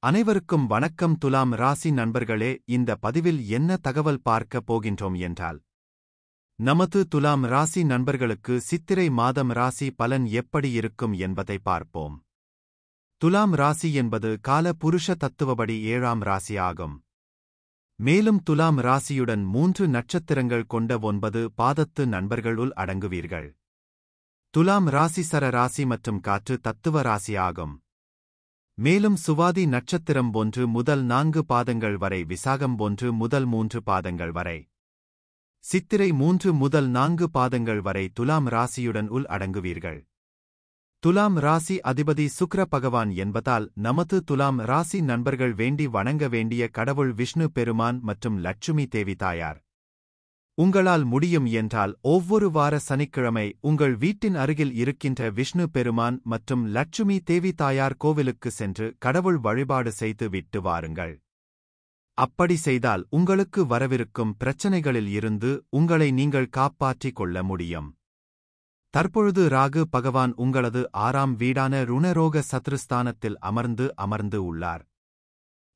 அனைவருக்கும் வணக்கம். துலாம் ராசி நண்பர்களே, இந்த பதிவில் என்ன தகவல் பார்க்க போகின்றோம் என்றால், நமது துலாம் ராசி நண்பர்களுக்கு சித்திரை மாதம் ராசி பலன் எப்படி இருக்கும் என்பதை பார்ப்போம். துலாம் ராசி என்பது கால புருஷ தத்துவப்படி 7ஆம் ராசி ஆகும். மேலும் துலாம் ராசியுடன் 3 நட்சத்திரங்கள் கொண்ட 9 பாதத்து நண்பர்களுள் அடங்குவீர்கள். துலாம் ராசி சர ராசி மற்றும் காற்று தத்துவ ராசி ஆகும். மேலும் சுவாதி நட்சத்திரம் 1 முதல் 4 பாதங்கள் வரை, விசாகம் 1 முதல் 3 பாதங்கள் வரை, சித்திரை 3 முதல் 4 பாதங்கள் வரை துலாம் ராசியுடன் உள் அடங்குவீர்கள். துலாம் ராசி அதிபதி சுக்கிர பகவான் என்பதால் நமது துலாம் ராசி நண்பர்கள் வேண்டி வணங்க வேண்டிய கடவுள் விஷ்ணு பெருமான் மற்றும் லட்சுமி தேவி தாயார். உங்களால் முடியும் என்றால் ஒவ்வொரு வார சனிக்கிழமை உங்கள் வீட்டின் அருகில் இருக்கின்ற விஷ்ணு பெருமான் மற்றும் லட்சுமி தேவி தாயார் கோவிலுக்கு சென்று கடவுள் வழிபாடு செய்து விட்டு வாருங்கள். அப்படி செய்தால் உங்களுக்கு வரவிருக்கும் பிரச்சனைகளில் இருந்து உங்களை நீங்கள் காப்பாற்றிக் கொள்ள முடியும். தற்பொழுது ராகு பகவான் உங்களது 6ஆம் வீடான ருணரோக சத்ருஸ்தானத்தில் அமர்ந்து உள்ளார்.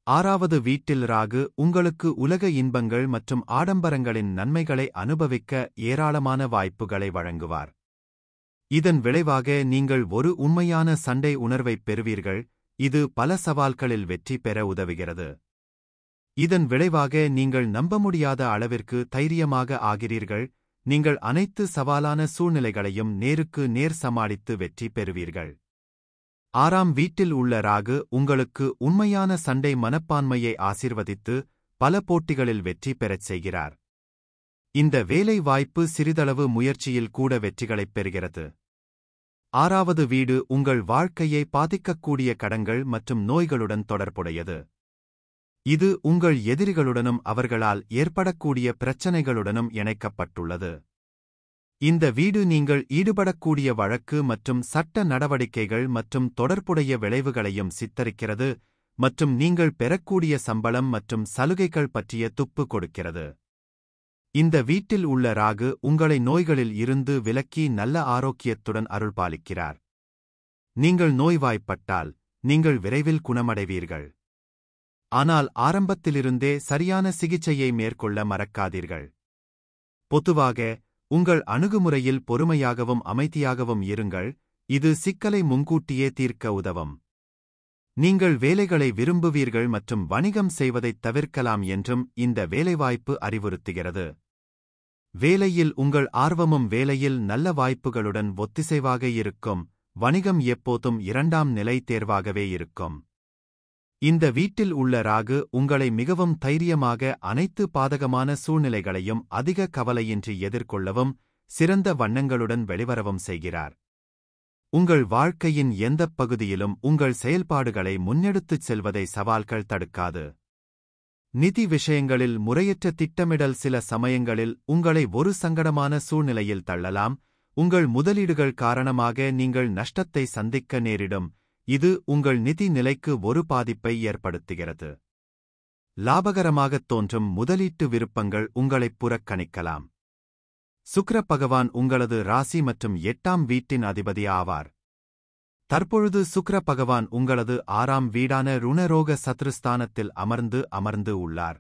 6வது வீட்டில் ராகு உங்களுக்கு உலக இன்பங்கள் மற்றும் ஆடம்பரங்களின் நன்மைகளை அனுபவிக்க ஏராளமான வாய்ப்புகளை வழங்குவார். இதன் விளைவாக நீங்கள் ஒரு உண்மையான சண்டை உணர்வைப் பெறுவீர்கள். இது பல சவால்களில் வெற்றி பெற உதவுகிறது. இதன் விளைவாக நீங்கள் நம்ப முடியாத அளவிற்கு தைரியமாக ஆகிறீர்கள். நீங்கள் அனைத்து சவாலான சூழ்நிலைகளையும் நேருக்கு நேர் சமாளித்து வெற்றி பெறுவீர்கள். 6ஆம் வீட்டில் உள்ள ராகு உங்களுக்கு உண்மையான சண்டை மனப்பான்மையை ஆசீர்வதித்து பல போட்டிகளில் வெற்றி பெறச் செய்கிறார். இந்த வேலை வாய்ப்பு சிறிதளவு முயற்சியில் கூட வெற்றிகளைப் பெறுகிறது. 6வது வீடு உங்கள் வாழ்க்கையை பாதிக்கக்கூடிய கடன்கள் மற்றும் நோய்களுடன் தொடர்புடையது. இது உங்கள் எதிரிகளுடனும் அவர்களால் ஏற்படக்கூடிய பிரச்சனைகளுடனும் இணைக்கப்பட்டுள்ளது. இந்த வீடு நீங்கள் ஈடுபடக்கூடிய வழக்கு மற்றும் சட்ட நடவடிக்கைகள் மற்றும் தொடர்புடைய விளைவுகளையும் சித்தரிக்கிறது மற்றும் நீங்கள் பெறக்கூடிய சம்பளம் மற்றும் சலுகைகள் பற்றிய துப்பு கொடுக்கிறது. இந்த வீட்டில் உள்ள ராகு உங்களை நோய்களில் இருந்து விலக்கி நல்ல ஆரோக்கியத்துடன் அருள்பாலிக்கிறார். நீங்கள் நோய்வாய்ப்பட்டால் நீங்கள் விரைவில் குணமடைவீர்கள். ஆனால் ஆரம்பத்திலிருந்தே சரியான சிகிச்சையை மேற்கொள்ள மறக்காதீர்கள். பொதுவாக உங்கள் அணுகுமுறையில் பொறுமையாகவும் அமைதியாகவும் இருங்கள். இது சிக்கலை முன்கூட்டியே தீர்க்க உதவும். நீங்கள் வேலைகளை விரும்புவீர்கள் மற்றும் வணிகம் செய்வதைத் தவிர்க்கலாம் என்றும் இந்த வேலைவாய்ப்பு அறிவுறுத்துகிறது. வேலையில் உங்கள் ஆர்வமும் வேலையில் நல்ல வாய்ப்புகளுடன் ஒத்திசைவாக இருக்கும். வணிகம் எப்போதும் 2ஆம் நிலை தேர்வாகவே இருக்கும். இந்த வீட்டில் உள்ள ராகு உங்களை மிகவும் தைரியமாக அனைத்து பாதகமான சூழ்நிலைகளையும் அதிக கவலையின்றி எதிர்கொள்ளவும் சிறந்த வண்ணங்களுடன் வெளிவரவும் செய்கிறார். உங்கள் வாழ்க்கையின் எந்தப் பகுதியிலும் உங்கள் செயல்பாடுகளை முன்னெடுத்துச் செல்வதை சவால்கள் தடுக்காது. நிதி விஷயங்களில் முறையற்ற திட்டமிடல் சில சமயங்களில் உங்களை ஒரு சங்கடமான சூழ்நிலையில் தள்ளலாம். உங்கள் முதலீடுகள் காரணமாக நீங்கள் நஷ்டத்தை சந்திக்க நேரிடும். இது உங்கள் நிதி நிலைக்கு ஒரு பாதிப்பை ஏற்படுத்துகிறது. லாபகரமாகத் தோன்றும் முதலீட்டு விருப்பங்கள் உங்களைப் புறக்கணிக்கலாம். சுக்கிர பகவான் உங்களது ராசி மற்றும் 8ஆம் வீட்டின் அதிபதி ஆவார். தற்பொழுது சுக்கிர பகவான் உங்களது 6ஆம் வீடான ருணரோக சத்ருஸ்தானத்தில் அமர்ந்து உள்ளார்.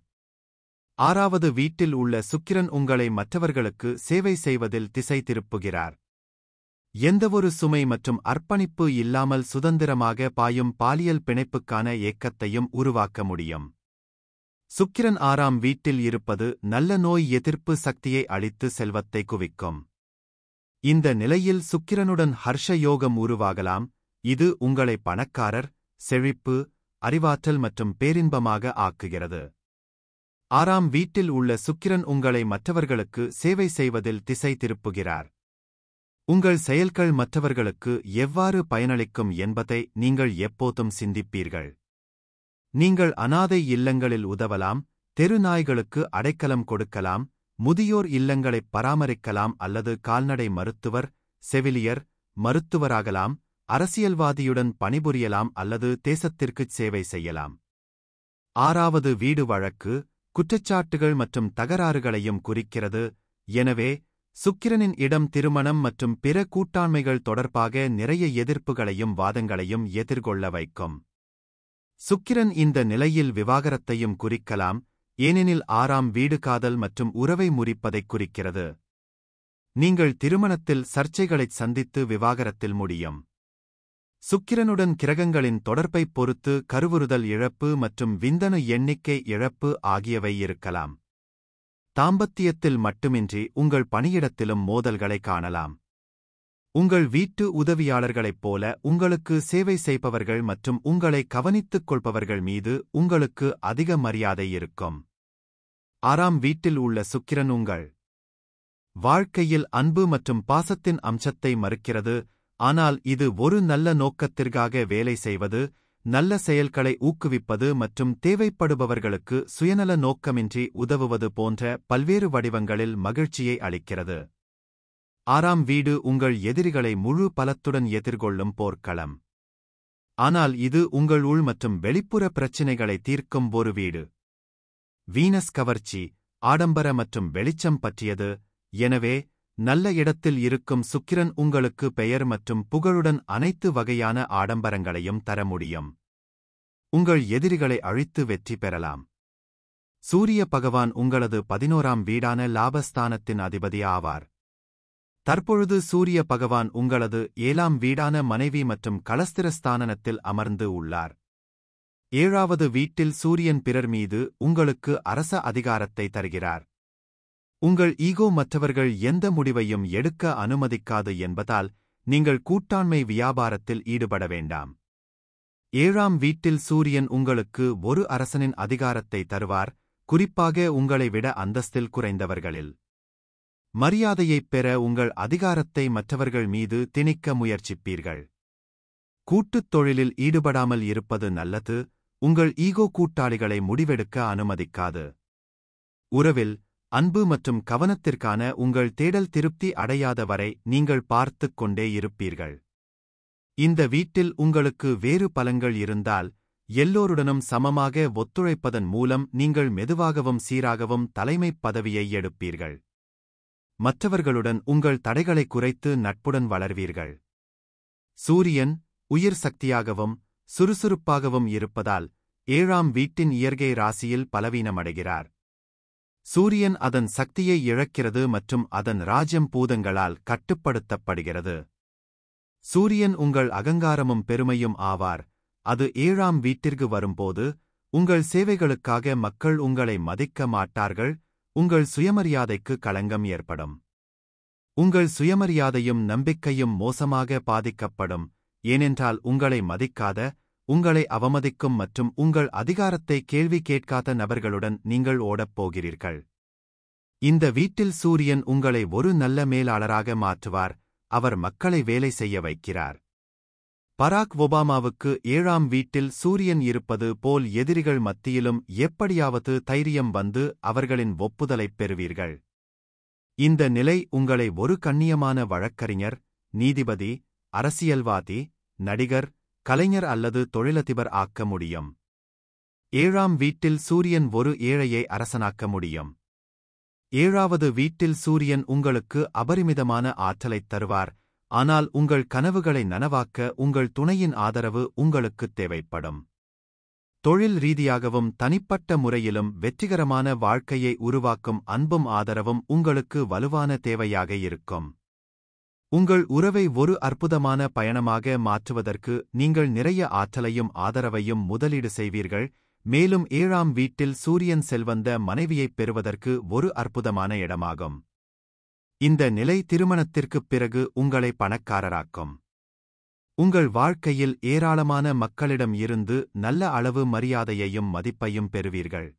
6வது வீட்டில் உள்ள சுக்கிரன் உங்களை மற்றவர்களுக்கு சேவை செய்வதில் திசை திருப்புகிறார். எந்தவொரு சுமை மற்றும் அர்ப்பணிப்பு இல்லாமல் சுதந்திரமாக பாயும் பாலியல் பிணைப்புக்கான ஏக்கத்தையும் உருவாக்க முடியும். சுக்கிரன் 6ஆம் வீட்டில் இருப்பது நல்ல நோய் எதிர்ப்பு சக்தியை அளித்து செல்வத்தை குவிக்கும். இந்த நிலையில் சுக்கிரனுடன் ஹர்ஷ யோகம் உருவாகலாம். இது உங்களை பணக்காரர், செழிப்பு, அறிவாற்றல் மற்றும் பேரின்பமாக ஆக்குகிறது. 6ஆம் வீட்டில் உள்ள சுக்கிரன் உங்களை மற்றவர்களுக்கு சேவை செய்வதில் திசை திருப்புகிறார். உங்கள் செயல்கள் மற்றவர்களுக்கு எவ்வாறு பயனளிக்கும் என்பதை நீங்கள் எப்போதும் சிந்திப்பீர்கள். நீங்கள் அனாதை இல்லங்களில் உதவலாம், தெரு நாய்களுக்கு அடைக்கலம் கொடுக்கலாம், முதியோர் இல்லங்களைப் பராமரிக்கலாம் அல்லது கால்நடை மருத்துவர், செவிலியர், மருத்துவராகலாம், அரசியல்வாதியுடன் பணிபுரியலாம் அல்லது தேசத்திற்குச் சேவை செய்யலாம். 6வது வீடு வழக்கு, குற்றச்சாட்டுகள் மற்றும் தகராறுகளையும் குறிக்கிறது. எனவே சுக்கிரனின் இடம் திருமணம் மற்றும் பிற கூட்டாண்மைகள் தொடர்பாக நிறைய எதிர்ப்புகளையும் வாதங்களையும் எதிர்கொள்ள வைக்கும். சுக்கிரன் இந்த நிலையில் விவாகரத்தையும் குறிக்கலாம், ஏனெனில் 6ஆம் வீடு காதல் மற்றும் உறவை முறிப்பதைக் குறிக்கிறது. நீங்கள் திருமணத்தில் சர்ச்சைகளைச் சந்தித்து விவாகரத்தில் முடியும். சுக்கிரனுடன் கிரகங்களின் தொடர்பைப் பொறுத்து கருவுறுதல் இழப்பு மற்றும் விந்தணு எண்ணிக்கை இழப்பு ஆகியவை இருக்கலாம். தாம்பத்தியத்தில் மட்டுமின்றி உங்கள் பணியிடத்திலும் மோதல்களை காணலாம். உங்கள் வீட்டு உதவியாளர்களைப் போல உங்களுக்கு சேவை செய்பவர்கள் மற்றும் உங்களை கவனித்துக் கொள்பவர்கள் மீது உங்களுக்கு அதிக மரியாதை இருக்கும். 6ஆம் வீட்டில் உள்ள சுக்கிரன் உங்கள் வாழ்க்கையில் அன்பு மற்றும் பாசத்தின் அம்சத்தை மறுக்கிறது, ஆனால் இது ஒரு நல்ல நோக்கத்திற்காக வேலை செய்வது, நல்ல செயல்களை ஊக்குவிப்பது மற்றும் தேவைப்படுபவர்களுக்கு சுயநல நோக்கமின்றி உதவுவது போன்ற பல்வேறு வடிவங்களில் மகிழ்ச்சியை அளிக்கிறது. 6ஆம் வீடு உங்கள் எதிரிகளை முழு பலத்துடன் எதிர்கொள்ளும் போர்க்களம். ஆனால் இது உங்கள் உள் மற்றும் வெளிப்புற பிரச்சினைகளை தீர்க்கும் ஒரு வீடு. வீனஸ் கவர்ச்சி, ஆடம்பர மற்றும் வெளிச்சம் பற்றியது, எனவே நல்ல இடத்தில் இருக்கும் சுக்கிரன் உங்களுக்கு பெயர் மற்றும் புகழுடன் அனைத்து வகையான ஆடம்பரங்களையும் தர முடியும். உங்கள் எதிரிகளை அழித்து வெற்றி பெறலாம். சூரிய பகவான் உங்களது 11ஆம் வீடான லாபஸ்தானத்தின் அதிபதி ஆவார். தற்பொழுது சூரிய பகவான் உங்களது 7ஆம் வீடான மனைவி மற்றும் களஸ்திரஸ்தானத்தில் அமர்ந்து உள்ளார். 7வது வீட்டில் சூரியன் பிறர் மீது உங்களுக்கு அரச அதிகாரத்தை தருகிறார். உங்கள் ஈகோ மற்றவர்கள் எந்த முடிவையும் எடுக்க அனுமதிக்காது என்பதால் நீங்கள் கூட்டாண்மை வியாபாரத்தில் ஈடுபட வேண்டாம். 7ஆம் வீட்டில் சூரியன் உங்களுக்கு ஒரு அரசனின் அதிகாரத்தை தருவார், குறிப்பாக உங்களை விட அந்தஸ்தில் குறைந்தவர்களில். மரியாதையைப் பெற உங்கள் அதிகாரத்தை மற்றவர்கள் மீது திணிக்க முயற்சிப்பீர்கள். கூட்டுத் தொழிலில் ஈடுபடாமல் இருப்பது நல்லது, உங்கள் ஈகோ கூட்டாளிகளை முடிவெடுக்க அனுமதிக்காது. உறவில் அன்பு மற்றும் கவனத்திற்கான உங்கள் தேடல் திருப்தி அடையாத வரை நீங்கள் பார்த்துக் கொண்டே இருப்பீர்கள். இந்த வீட்டில் உங்களுக்கு வேறு பலங்கள் இருந்தால், எல்லோருடனும் சமமாக ஒத்துழைப்பதன் மூலம் நீங்கள் மெதுவாகவும் சீராகவும் தலைமைப் பதவியை எடுப்பீர்கள். மற்றவர்களுடன் உங்கள் தடைகளை குறைத்து நட்புடன் வளர்வீர்கள். சூரியன் உயிர் சக்தியாகவும் சுறுசுறுப்பாகவும் இருப்பதால் 7ஆம் வீட்டின் இயற்கை ராசியில் பலவீனமடைகிறார். சூரியன் அதன் சக்தியை இழக்கிறது மற்றும் அதன் ராஜ்யம் பூதங்களால் கட்டுப்படுத்தப்படுகிறது. சூரியன் உங்கள் அகங்காரமும் பெருமையும் ஆவார். அது 7ஆம் வீட்டிற்கு வரும்போது உங்கள் சேவைகளுக்காக மக்கள் உங்களை மதிக்க மாட்டார்கள், உங்கள் சுயமரியாதைக்கு களங்கம் ஏற்படும். உங்கள் சுயமரியாதையும் நம்பிக்கையும் மோசமாக பாதிக்கப்படும், ஏனென்றால் உங்களை மதிக்காத, உங்களை அவமதிக்கும் மற்றும் உங்கள் அதிகாரத்தை கேள்வி கேட்காத நபர்களுடன் நீங்கள் ஓடப் போகிறீர்கள். இந்த வீட்டில் சூரியன் உங்களை ஒரு நல்ல மேலாளராக மாற்றுவார், அவர் மக்களை வேலை செய்ய வைக்கிறார். பராக் ஒபாமாவுக்கு 7ஆம் வீட்டில் சூரியன் இருப்பது போல் எதிரிகள் மத்தியிலும் எப்படியாவது தைரியம் வந்து அவர்களின் ஒப்புதலைப் பெறுவீர்கள். இந்த நிலை உங்களை ஒரு கண்ணியமான வழக்கறிஞர், நீதிபதி, அரசியல்வாதி, நடிகர், கலைஞர் அல்லது தொழிலதிபர் ஆக்க முடியும். 7ஆம் வீட்டில் சூரியன் ஒரு ஏழையை அரசனாக்க முடியும். 7வது வீட்டில் சூரியன் உங்களுக்கு அபரிமிதமான ஆற்றலைத் தருவார், ஆனால் உங்கள் கனவுகளை நனவாக்க உங்கள் துணையின் ஆதரவு உங்களுக்குத் தேவைப்படும். தொழில் ரீதியாகவும் தனிப்பட்ட முறையிலும் வெற்றிகரமான வாழ்க்கையை உருவாக்கும் அன்பும் ஆதரவும் உங்களுக்கு வலுவான தேவையாக இருக்கும். உங்கள் உறவை ஒரு அற்புதமான பயணமாக மாற்றுவதற்கு நீங்கள் நிறைய ஆற்றலையும் ஆதரவையும் முதலீடு செய்வீர்கள், மேலும் 7ஆம் வீட்டில் சூரியன் செல்வந்த மனைவியைப் பெறுவதற்கு ஒரு அற்புதமான இடமாகும். இந்த நிலை திருமணத்திற்குப் பிறகு உங்களை பணக்காரராக்கும். உங்கள் வாழ்க்கையில் ஏராளமான மக்களிடம் இருந்து நல்ல அளவு மரியாதையையும் மதிப்பையும் பெறுவீர்கள்.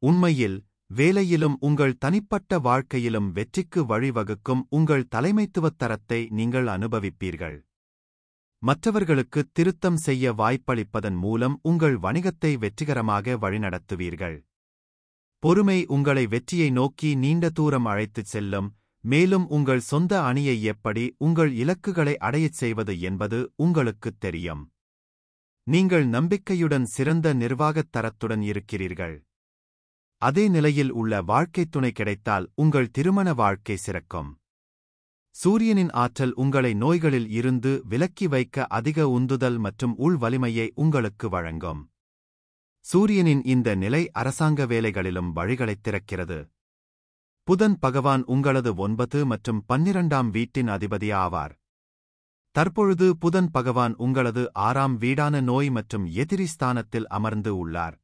உண்மையில் வேலையிலும் உங்கள் தனிப்பட்ட வாழ்க்கையிலும் வெற்றிக்கு வழிவகுக்கும் உங்கள் தலைமைத்துவத் தரத்தை நீங்கள் அனுபவிப்பீர்கள். மற்றவர்களுக்கு திருத்தம் செய்ய வாய்ப்பளிப்பதன் மூலம் உங்கள் வணிகத்தை வெற்றிகரமாக வழிநடத்துவீர்கள். பொறுமை உங்களை வெற்றியை நோக்கி நீண்ட தூரம் அழைத்துச் செல்லும், மேலும் உங்கள் சொந்த அணியை எப்படி உங்கள் இலக்குகளை அடையச் செய்வது என்பது உங்களுக்குத் தெரியும். நீங்கள் நம்பிக்கையுடன் சிறந்த நிர்வாகத் தரத்துடன் இருக்கிறீர்கள். அதே நிலையில் உள்ள வாழ்க்கைத் துணை கிடைத்தால் உங்கள் திருமண வாழ்க்கை சிறக்கும். சூரியனின் ஆற்றல் உங்களை நோய்களில் இருந்து விலக்கி வைக்க அதிக உந்துதல் மற்றும் உள் வலிமையை உங்களுக்கு வழங்கும். சூரியனின் இந்த நிலை அரசாங்க வேலைகளிலும் வழிகளைத் திறக்கிறது. புதன் பகவான் உங்களது 9 மற்றும் 12ஆம் வீட்டின் அதிபதி ஆவார். தற்பொழுது புதன் பகவான் உங்களது 6ஆம் வீடான நோய் மற்றும் எதிரி ஸ்தானத்தில் அமர்ந்து உள்ளார்.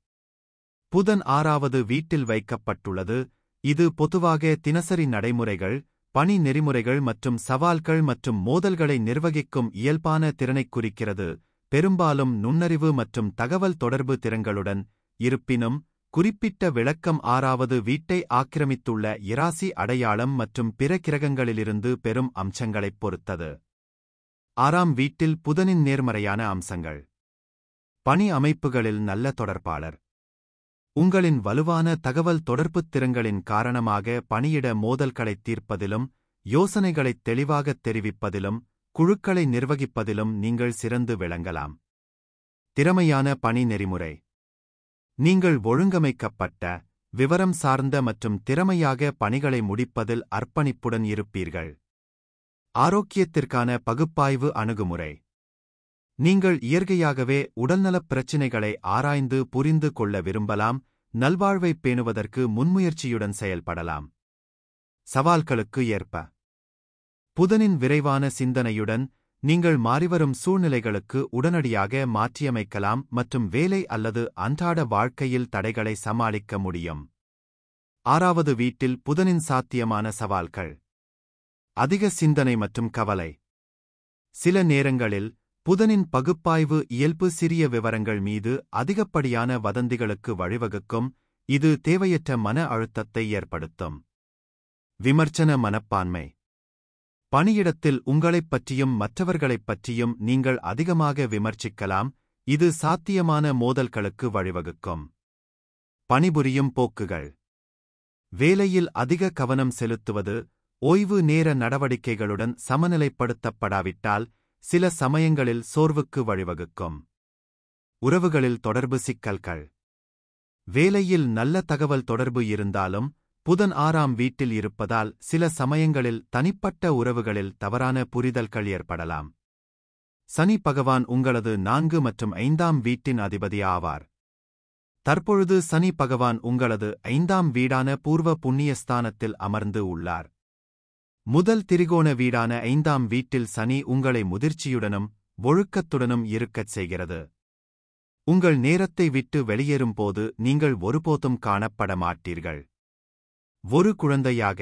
புதன் 6வது வீட்டில் வைக்கப்பட்டுள்ளது. இது பொதுவாக தினசரி நடைமுறைகள், பணி நெறிமுறைகள் மற்றும் சவால்கள் மற்றும் மோதல்களை நிர்வகிக்கும் இயல்பான திறனைக் குறிக்கிறது, பெரும்பாலும் நுண்ணறிவு மற்றும் தகவல் தொடர்பு திறன்களுடன். இருப்பினும், குறிப்பிட்ட விளக்கம் 6வது வீட்டை ஆக்கிரமித்துள்ள இராசி அடையாளம் மற்றும் பிற கிரகங்களிலிருந்து பெறும் அம்சங்களைப் பொறுத்தது. 6ஆம் வீட்டில் புதனின் நேர்மறையான அம்சங்கள். பணி அமைப்புகளில் நல்ல தொடர்பாளர். உங்களின் வலுவான தகவல் தொடர்புத் திறன்களின் காரணமாக பணியிட மோதல்களைத் தீர்ப்பதிலும், யோசனைகளைத் தெளிவாகத் தெரிவிப்பதிலும், குழுக்களை நிர்வகிப்பதிலும் நீங்கள் சிறந்து விளங்கலாம். திறமையான பணி நெறிமுறை. நீங்கள் ஒழுங்கமைக்கப்பட்ட, விவரம் சார்ந்த மற்றும் திறமையாக பணிகளை முடிப்பதில் அர்ப்பணிப்புடன் இருப்பீர்கள். ஆரோக்கியத்திற்கான பகுப்பாய்வு அணுகுமுறை. நீங்கள் இயற்கையாகவே உடல்நலப் பிரச்சினைகளை ஆராய்ந்து புரிந்து கொள்ள விரும்பலாம், நல்வாழ்வைப் பேணுவதற்கு முன்முயற்சியுடன் செயல்படலாம். சவால்களுக்கு ஏற்ப. புதனின் விரைவான சிந்தனையுடன், நீங்கள் மாறிவரும் சூழ்நிலைகளுக்கு உடனடியாக மாற்றியமைக்கலாம் மற்றும் வேலை அல்லது அன்றாட வாழ்க்கையில் தடைகளை சமாளிக்க முடியும். 6வது வீட்டில் புதனின் சாத்தியமான சவால்கள். அதிக சிந்தனை மற்றும் கவலை. சில நேரங்களில், புதனின் பகுப்பாய்வு இயல்பு சிறிய விவரங்கள் மீது அதிகப்படியான வதந்திகளுக்கு வழிவகுக்கும், இது தேவையற்ற மன அழுத்தத்தை ஏற்படுத்தும். விமர்சன மனப்பான்மை. பணியிடத்தில் உங்களைப் பற்றியும் மற்றவர்களைப் பற்றியும் நீங்கள் அதிகமாக விமர்சிக்கலாம், இது சாத்தியமான மோதல்களுக்கு வழிவகுக்கும். பணிபுரியும் போக்குகள். வேலையில் அதிக கவனம் செலுத்துவது, ஓய்வு நேர நடவடிக்கைகளுடன் சமநிலைப்படுத்தப்படாவிட்டால், சில சமயங்களில் சோர்வுக்கு வழிவகுக்கும். உறவுகளில் தொடர்பு சிக்கல்கள். வேலையில் நல்ல தகவல் தொடர்பு இருந்தாலும், புதன் 6ஆம் வீட்டில் இருப்பதால் சில சமயங்களில் தனிப்பட்ட உறவுகளில் தவறான புரிதல்கள் ஏற்படலாம். சனி பகவான் உங்களது 4 மற்றும் 5ஆம் வீட்டின் அதிபதி ஆவார். தற்பொழுது சனி பகவான் உங்களது 5ஆம் வீடான பூர்வ புண்ணியஸ்தானத்தில் அமர்ந்து உள்ளார். முதல் திரிகோண வீடான 5ஆம் வீட்டில் சனி உங்களை முதிர்ச்சியுடனும் ஒழுக்கத்துடனும் இருக்கச் செய்கிறது. உங்கள் நேரத்தை விட்டு வெளியேறும்போது நீங்கள் ஒருபோதும் காணப்பட மாட்டீர்கள். ஒரு குழந்தையாக,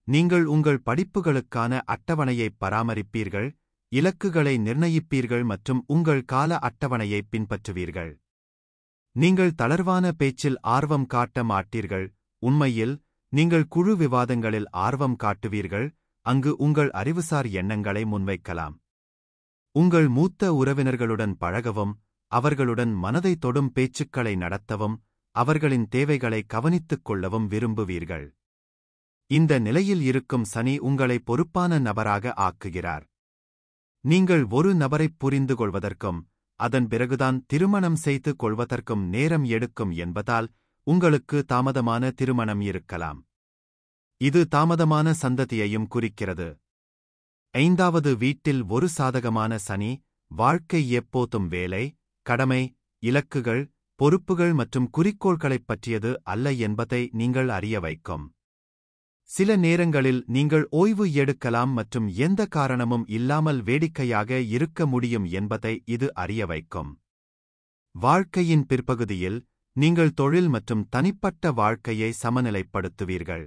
நீங்கள் உங்கள் படிப்புகளுக்கான அட்டவணையை பராமரிப்பீர்கள், இலக்குகளை நிர்ணயிப்பீர்கள் மற்றும் உங்கள் கால அட்டவணையை பின்பற்றுவீர்கள். நீங்கள் தளர்வான பேச்சில் ஆர்வம் காட்ட மாட்டீர்கள், உண்மையில், நீங்கள் குழு விவாதங்களில் ஆர்வம் காட்டுவீர்கள், அங்கு உங்கள் அறிவுசார் எண்ணங்களை முன்வைக்கலாம். உங்கள் மூத்த உறவினர்களுடன் பழகவும், அவர்களுடன் மனதை தொடும் பேச்சுக்களை நடத்தவும், அவர்களின் தேவைகளை கவனித்துக் கொள்ளவும் விரும்புவீர்கள். இந்த நிலையில் இருக்கும் சனி உங்களை பொறுப்பான நபராக ஆக்குகிறார். நீங்கள் ஒரு நபரைப் புரிந்து கொள்வதற்கும், அதன் பிறகுதான் திருமணம் செய்து கொள்வதற்கும் நேரம் எடுக்கும் என்பதால், உங்களுக்கு தாமதமான திருமணம் இருக்கலாம். இது தாமதமான சந்ததியையும் குறிக்கிறது. 5வது வீட்டில் ஒரு சாதகமான சனி, வாழ்க்கை எப்போதும் வேலை, கடமை, இலக்குகள், பொறுப்புகள் மற்றும் குறிக்கோள்களைப் பற்றியது அல்ல என்பதை நீங்கள் அறிய வைக்கும். சில நேரங்களில் நீங்கள் ஓய்வு எடுக்கலாம் மற்றும் எந்த காரணமும் இல்லாமல் வேடிக்கையாக இருக்க முடியும் என்பதை இது அறிய வைக்கும். வாழ்க்கையின் பிற்பகுதியில், நீங்கள் தொழில் மற்றும் தனிப்பட்ட வாழ்க்கையை சமநிலைப்படுத்துவீர்கள்.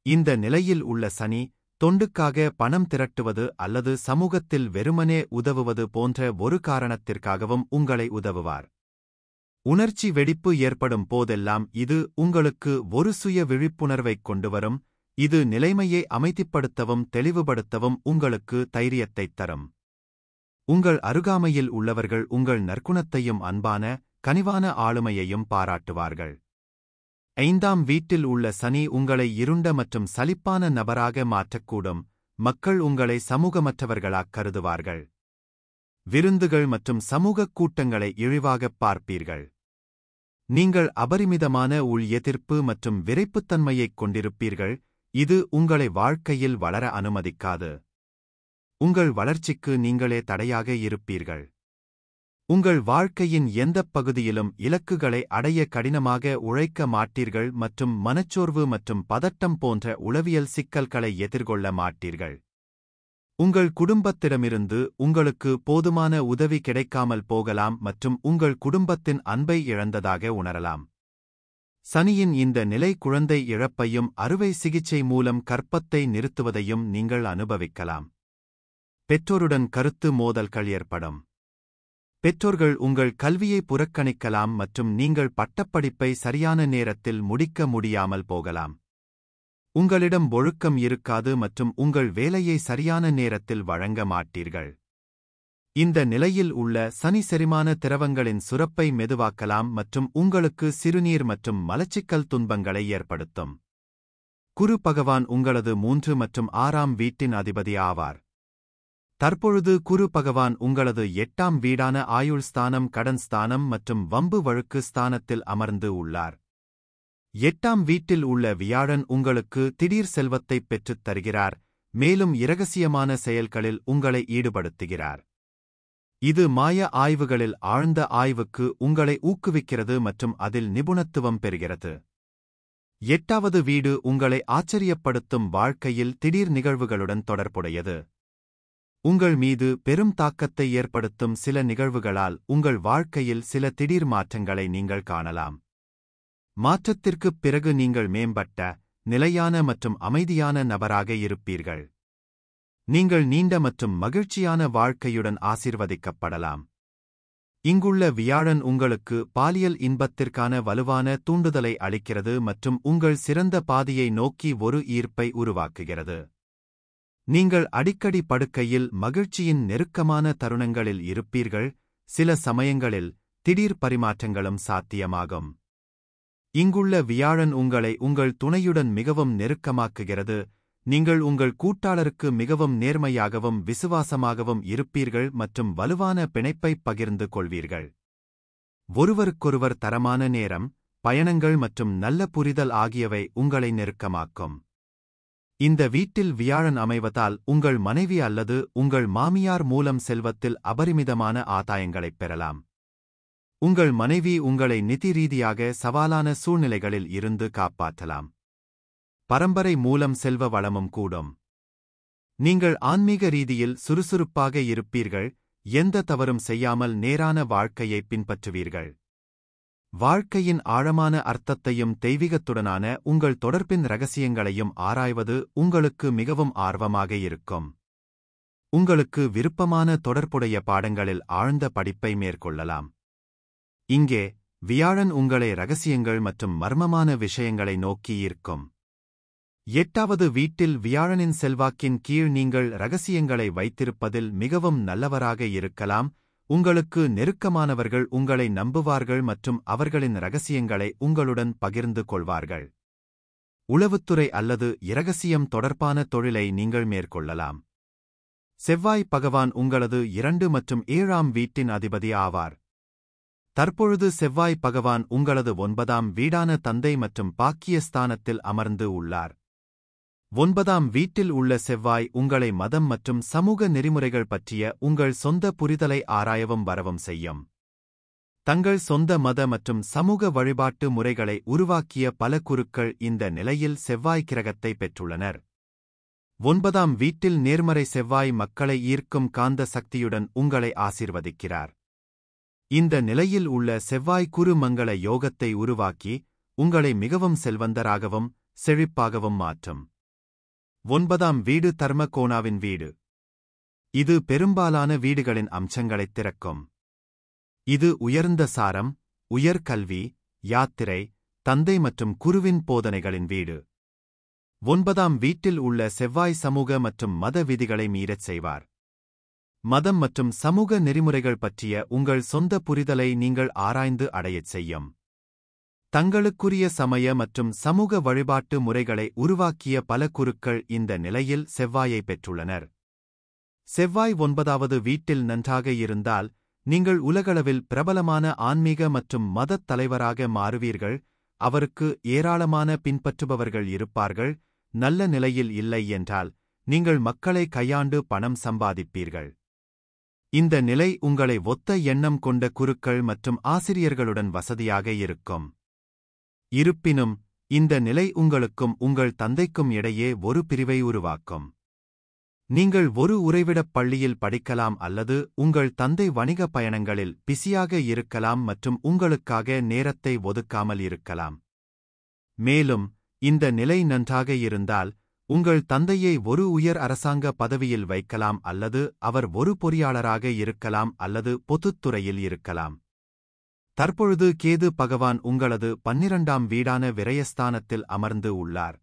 இந்த நிலையில் உள்ள சனி, தொண்டுக்காக பணம் திரட்டுவது அல்லது சமூகத்தில் வெறுமனே உதவுவது போன்ற ஒரு காரணத்திற்காகவும் உங்களை உதவுவார். உணர்ச்சி வெடிப்பு ஏற்படும் போதெல்லாம் இது உங்களுக்கு ஒரு சுய விழிப்புணர்வைக் கொண்டுவரும், இது நிலைமையை அமைதிப்படுத்தவும் தெளிவுபடுத்தவும் உங்களுக்கு தைரியத்தைத் தரும். உங்கள் அருகாமையில் உள்ளவர்கள் உங்கள் நற்குணத்தையும் அன்பான, கனிவான ஆளுமையையும் பாராட்டுவார்கள். 5ஆம் வீட்டில் உள்ள சனி உங்களை இருண்ட மற்றும் சலிப்பான நபராக மாற்றக்கூடும், மக்கள் உங்களை சமூகமற்றவர்களாக் கருதுவார்கள். விருந்துகள் மற்றும் சமூகக் கூட்டங்களை இழிவாகப் பார்ப்பீர்கள். நீங்கள் அபரிமிதமான உள் எதிர்ப்பு மற்றும் விரைப்புத்தன்மையைக் கொண்டிருப்பீர்கள், இது உங்களை வாழ்க்கையில் வளர அனுமதிக்காது. உங்கள் வளர்ச்சிக்கு நீங்களே தடையாக இருப்பீர்கள். உங்கள் வாழ்க்கையின் எந்தப் பகுதியிலும் இலக்குகளை அடைய கடினமாக உழைக்க மாட்டீர்கள் மற்றும் மனச்சோர்வு மற்றும் பதட்டம் போன்ற உளவியல் சிக்கல்களை எதிர்கொள்ள மாட்டீர்கள். உங்கள் குடும்பத்திடமிருந்து உங்களுக்கு போதுமான உதவி கிடைக்காமல் போகலாம் மற்றும் உங்கள் குடும்பத்தின் அன்பை இழந்ததாக உணரலாம். சனியின் இந்த நிலை குழந்தை இழப்பையும் அறுவை சிகிச்சை மூலம் கர்ப்பத்தை நிறுத்துவதையும் நீங்கள் அனுபவிக்கலாம். பெற்றோருடன் கருத்து மோதல்கள் ஏற்படும். பெற்றோர்கள் உங்கள் கல்வியை புறக்கணிக்கலாம் மற்றும் நீங்கள் பட்டப்படிப்பை சரியான நேரத்தில் முடிக்க முடியாமல் போகலாம். உங்களிடம் ஒழுக்கம் இருக்காது மற்றும் உங்கள் வேலையை சரியான நேரத்தில் வழங்க மாட்டீர்கள். இந்த நிலையில் உள்ள சனி செரிமான திரவங்களின் சுரப்பை மெதுவாக்கலாம் மற்றும் உங்களுக்கு சிறுநீர் மற்றும் மலச்சிக்கல் துன்பங்களை ஏற்படுத்தும். குரு பகவான் உங்களது 3 மற்றும் 6ஆம் வீட்டின் அதிபதி ஆவார். தற்பொழுது குரு பகவான் உங்களது 8ஆம் வீடான ஆயுள் ஸ்தானம், கடன் ஸ்தானம் மற்றும் வம்பு வழக்கு ஸ்தானத்தில் அமர்ந்து உள்ளார். 8ஆம் வீட்டில் உள்ள வியாழன் உங்களுக்கு திடீர் செல்வத்தைப் பெற்றுத் தருகிறார், மேலும் இரகசியமான செயல்களில் உங்களை ஈடுபடுத்துகிறார். இது மாய ஆய்வுகளில் ஆழ்ந்த ஆய்வுக்கு உங்களை ஊக்குவிக்கிறது மற்றும் அதில் நிபுணத்துவம் பெறுகிறது. 8வது வீடு உங்களை ஆச்சரியப்படுத்தும் வாழ்க்கையில் திடீர் நிகழ்வுகளுடன் தொடர்புடையது. உங்கள் மீது பெரும் தாக்கத்தை ஏற்படுத்தும் சில நிகழ்வுகளால் உங்கள் வாழ்க்கையில் சில திடீர் மாற்றங்களை நீங்கள் காணலாம். மாற்றத்திற்குப் பிறகு நீங்கள் மேம்பட்ட, நிலையான மற்றும் அமைதியான நபராக இருப்பீர்கள். நீங்கள் நீண்ட மற்றும் மகிழ்ச்சியான வாழ்க்கையுடன் ஆசீர்வதிக்கப்படலாம். இங்குள்ள வியாழன் உங்களுக்கு பாலியல் இன்பத்திற்கான வலுவான தூண்டுதலை அளிக்கிறது மற்றும் உங்கள் சிறந்த பாதையை நோக்கி ஒரு ஈர்ப்பை உருவாக்குகிறது. நீங்கள் அடிக்கடி படுக்கையில் மகிழ்ச்சியின் நெருக்கமான தருணங்களில் இருப்பீர்கள், சில சமயங்களில் திடீர் பரிமாற்றங்களும் சாத்தியமாகும். இங்குள்ள வியாழன் உங்களை உங்கள் துணையுடன் மிகவும் நெருக்கமாக்குகிறது, நீங்கள் உங்கள் கூட்டாளருக்கு மிகவும் நேர்மையாகவும் விசுவாசமாகவும் இருப்பீர்கள் மற்றும் வலுவான பிணைப்பைப் பகிர்ந்து கொள்வீர்கள். ஒருவருக்கொருவர் தரமான நேரம், பயணங்கள் மற்றும் நல்ல புரிதல் ஆகியவை உங்களை நெருக்கமாக்கும். இந்த வீட்டில் வியாழன் அமைவதால் உங்கள் மனைவி அல்லது உங்கள் மாமியார் மூலம் செல்வத்தில் அபரிமிதமான ஆதாயங்களைப் பெறலாம். உங்கள் மனைவி உங்களை நிதி ரீதியாக சவாலான சூழ்நிலைகளில் இருந்து காப்பாற்றலாம். பரம்பரை மூலம் செல்வ வளமும் கூடும். நீங்கள் ஆன்மீக ரீதியில் சுறுசுறுப்பாக இருப்பீர்கள், எந்த தவறும் செய்யாமல் நேரான வாழ்க்கையை பின்பற்றுவீர்கள். வாழ்க்கையின் ஆழமான அர்த்தத்தையும் தெய்வீகத்துடனான உங்கள் தொடர்பின் இரகசியங்களையும் ஆராய்வது உங்களுக்கு மிகவும் ஆர்வமாக இருக்கும். உங்களுக்கு விருப்பமான தொடர்புடைய பாடங்களில் ஆழ்ந்த படிப்பை மேற்கொள்ளலாம். இங்கே வியாழன் உங்களை இரகசியங்கள் மற்றும் மர்மமான விஷயங்களை நோக்கி ஈர்க்கும். 8வது வீட்டில் வியாழனின் செல்வாக்கின் கீழ் நீங்கள் இரகசியங்களை வைத்திருப்பதில் மிகவும் நல்லவராக இருக்கலாம். உங்களுக்கு நெருக்கமானவர்கள் உங்களை நம்புவார்கள் மற்றும் அவர்களின் இரகசியங்களை உங்களுடன் பகிர்ந்து கொள்வார்கள். உளவுத்துறை அல்லது இரகசியம் தொடர்பான தொழிலை நீங்கள் மேற்கொள்ளலாம். செவ்வாய் பகவான் உங்களது 2 மற்றும் 7ஆம் வீட்டின் அதிபதி ஆவார். தற்பொழுது செவ்வாய் பகவான் உங்களது 9ஆம் வீடான தந்தை மற்றும் பாக்கிய ஸ்தானத்தில் அமர்ந்து உள்ளார். 9ஆம் வீட்டில் உள்ள செவ்வாய் உங்களை மதம் மற்றும் சமூக நெறிமுறைகள் பற்றிய உங்கள் சொந்த புரிதலை ஆராயவும் வரவும் செய்யும். தங்கள் சொந்த மத மற்றும் சமூக வழிபாட்டு முறைகளை உருவாக்கிய பல குருக்கள் இந்த நிலையில் செவ்வாய் கிரகத்தை பெற்றுள்ளனர். 9ஆம் வீட்டில் நேர்மறை செவ்வாய் மக்களை ஈர்க்கும் காந்த சக்தியுடன் உங்களை ஆசீர்வதிக்கிறார். இந்த நிலையில் உள்ள செவ்வாய் குரு மங்கள யோகத்தை உருவாக்கி உங்களை மிகவும் செல்வந்தராகவும் செழிப்பாகவும் மாற்றும். 9ஆம் வீடு தர்மகோணாவின் வீடு. இது பெரும்பாலான வீடுகளின் அம்சங்களைத் திறக்கும். இது உயர்ந்த சாரம், உயர்கல்வி, யாத்திரை, தந்தை மற்றும் குருவின் போதனைகளின் வீடு. 9ஆம் வீட்டில் உள்ள செவ்வாய் சமூக மற்றும் மத விதிகளை மீறச் செய்வார். மதம் மற்றும் சமூக நெறிமுறைகள் பற்றிய உங்கள் சொந்த புரிதலை நீங்கள் ஆராய்ந்து அடையச் செய்யும். தங்களுக்குரிய சமய மற்றும் சமூக வழிபாட்டு முறைகளை உருவாக்கிய பல குருக்கள் இந்த நிலையில் செவ்வாயை பெற்றுள்ளனர். செவ்வாய் 9வது வீட்டில் நன்றாக இருந்தால் நீங்கள் உலகளவில் பிரபலமான ஆன்மீக மற்றும் மதத் தலைவராக மாறுவீர்கள். அவருக்கு ஏராளமான பின்பற்றுபவர்கள் இருப்பார்கள். நல்ல நிலையில் இல்லை என்றால் நீங்கள் மக்களை கையாண்டு பணம் சம்பாதிப்பீர்கள். இந்த நிலை உங்களை ஒத்த எண்ணம் கொண்ட குருக்கள் மற்றும் ஆசிரியர்களுடன் வசதியாக இருக்கும். இருப்பினும் இந்த நிலை உங்களுக்கும் உங்கள் தந்தைக்கும் இடையே ஒரு பிரிவை உருவாக்கும். நீங்கள் ஒரு உறைவிடப் பள்ளியில் படிக்கலாம் அல்லது உங்கள் தந்தை வணிக பயணங்களில் பிஸியாக இருக்கலாம் மற்றும் உங்களுக்காக நேரத்தை ஒதுக்காமல் இருக்கலாம். மேலும் இந்த நிலை நன்றாக இருந்தால் உங்கள் தந்தையை ஒரு உயர் அரசாங்க பதவியில் வைக்கலாம் அல்லது அவர் ஒரு பொறியாளராக இருக்கலாம் அல்லது பொதுத்துறையில் இருக்கலாம். தற்பொழுது கேது பகவான் உங்களது 12ஆம் வீடான விரயஸ்தானத்தில் அமர்ந்து உள்ளார்.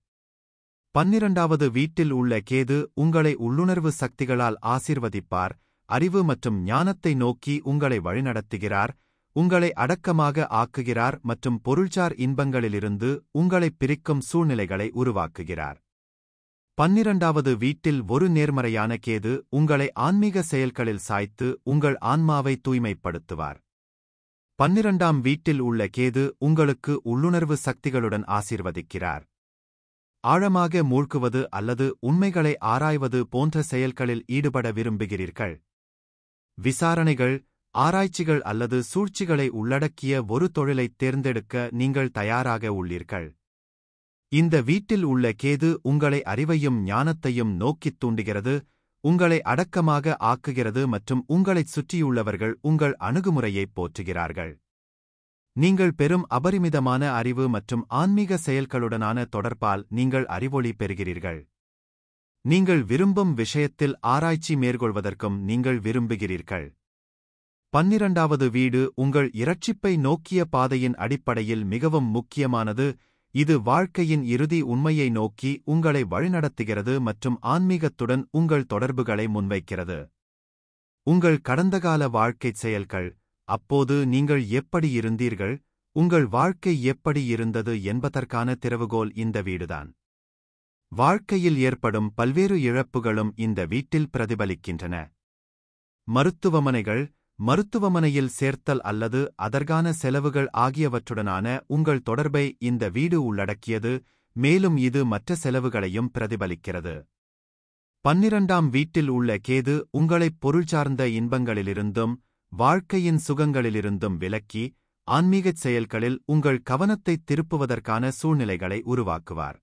12வது வீட்டில் உள்ள கேது உங்களை உள்ளுணர்வு சக்திகளால் ஆசீர்வதிப்பார், அறிவு மற்றும் ஞானத்தை நோக்கி உங்களை வழிநடத்துகிறார், உங்களை அடக்கமாக ஆக்குகிறார் மற்றும் பொருள்சார் இன்பங்களிலிருந்து உங்களைப் பிரிக்கும் சூழ்நிலைகளை உருவாக்குகிறார். 12வது வீட்டில் ஒரு நேர்மறையான கேது உங்களை ஆன்மீக செயல்களில் சாய்த்து உங்கள் ஆன்மாவை தூய்மைப்படுத்துவார். 12ஆம் வீட்டில் உள்ள கேது உங்களுக்கு உள்ளுணர்வு சக்திகளுடன் ஆசீர்வதிக்கிறார். ஆழமாக மூழ்குவது அல்லது உண்மைகளை ஆராய்வது போன்ற செயல்களில் ஈடுபட விரும்புகிறீர்கள். விசாரணைகள், ஆராய்ச்சிகள் அல்லது சூழ்ச்சிகளை உள்ளடக்கிய ஒரு தொழிலைத் தேர்ந்தெடுக்க நீங்கள் தயாராக உள்ளீர்கள். இந்த வீட்டில் உள்ள கேது உங்களை அறிவையும் ஞானத்தையும் நோக்கித் தூண்டுகிறது, உங்களை அடக்கமாக ஆக்குகிறது மற்றும் உங்களைச் சுற்றியுள்ளவர்கள் உங்கள் அணுகுமுறையைப் போற்றுகிறார்கள். நீங்கள் பெறும் அபரிமிதமான அறிவு மற்றும் ஆன்மீக செயல்களுடனான தொடர்பால் நீங்கள் அறிவொளி பெறுகிறீர்கள். நீங்கள் விரும்பும் விஷயத்தில் ஆராய்ச்சி மேற்கொள்வதற்கும் நீங்கள் விரும்புகிறீர்கள். 12வது வீடு உங்கள் இரட்சிப்பை நோக்கிய பாதையின் அடிப்படையில் மிகவும் முக்கியமானது, இது வாழ்க்கையின் இறுதி உண்மையை நோக்கி உங்களை வழிநடத்துகிறது மற்றும் ஆன்மீகத்துடன் உங்கள் தொடர்புகளை முன்வைக்கிறது. உங்கள் கடந்தகால வாழ்க்கைச் செயல்கள், அப்போது நீங்கள் எப்படி இருந்தீர்கள், உங்கள் வாழ்க்கை எப்படி இருந்தது என்பதற்கான திறவுகோல் இந்த வீடுதான். வாழ்க்கையில் ஏற்படும் பல்வேறு இழப்புகளும் இந்த வீட்டில் பிரதிபலிக்கின்றன. மருத்துவமனைகள், மருத்துவமனையில் சேர்த்தல் அல்லது அதற்கான செலவுகள் ஆகியவற்றுடனான உங்கள் தொடர்பை இந்த வீடு உள்ளடக்கியது, மேலும் இது மற்ற செலவுகளையும் பிரதிபலிக்கிறது. 12ஆம் வீட்டில் உள்ள கேது உங்களைப் பொருள்சார்ந்த இன்பங்களிலிருந்தும் வாழ்க்கையின் சுகங்களிலிருந்தும் விலக்கி ஆன்மீகச் செயல்களில் உங்கள் கவனத்தைத் திருப்புவதற்கான சூழ்நிலைகளை உருவாக்குவார்.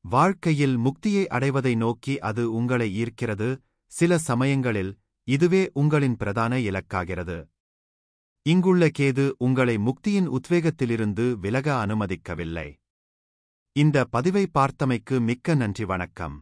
வாழ்க்கையில் முக்தியை அடைவதை நோக்கி அது உங்களை ஈர்க்கிறது, சில சமயங்களில் இதுவே உங்களின் பிரதான இலக்காகிறது. இங்குள்ள கேது உங்களை முக்தியின் உத்வேகத்திலிருந்து விலக அனுமதிக்கவில்லை. இந்த பதிவை பார்த்தமைக்கு மிக்க நன்றி. வணக்கம்.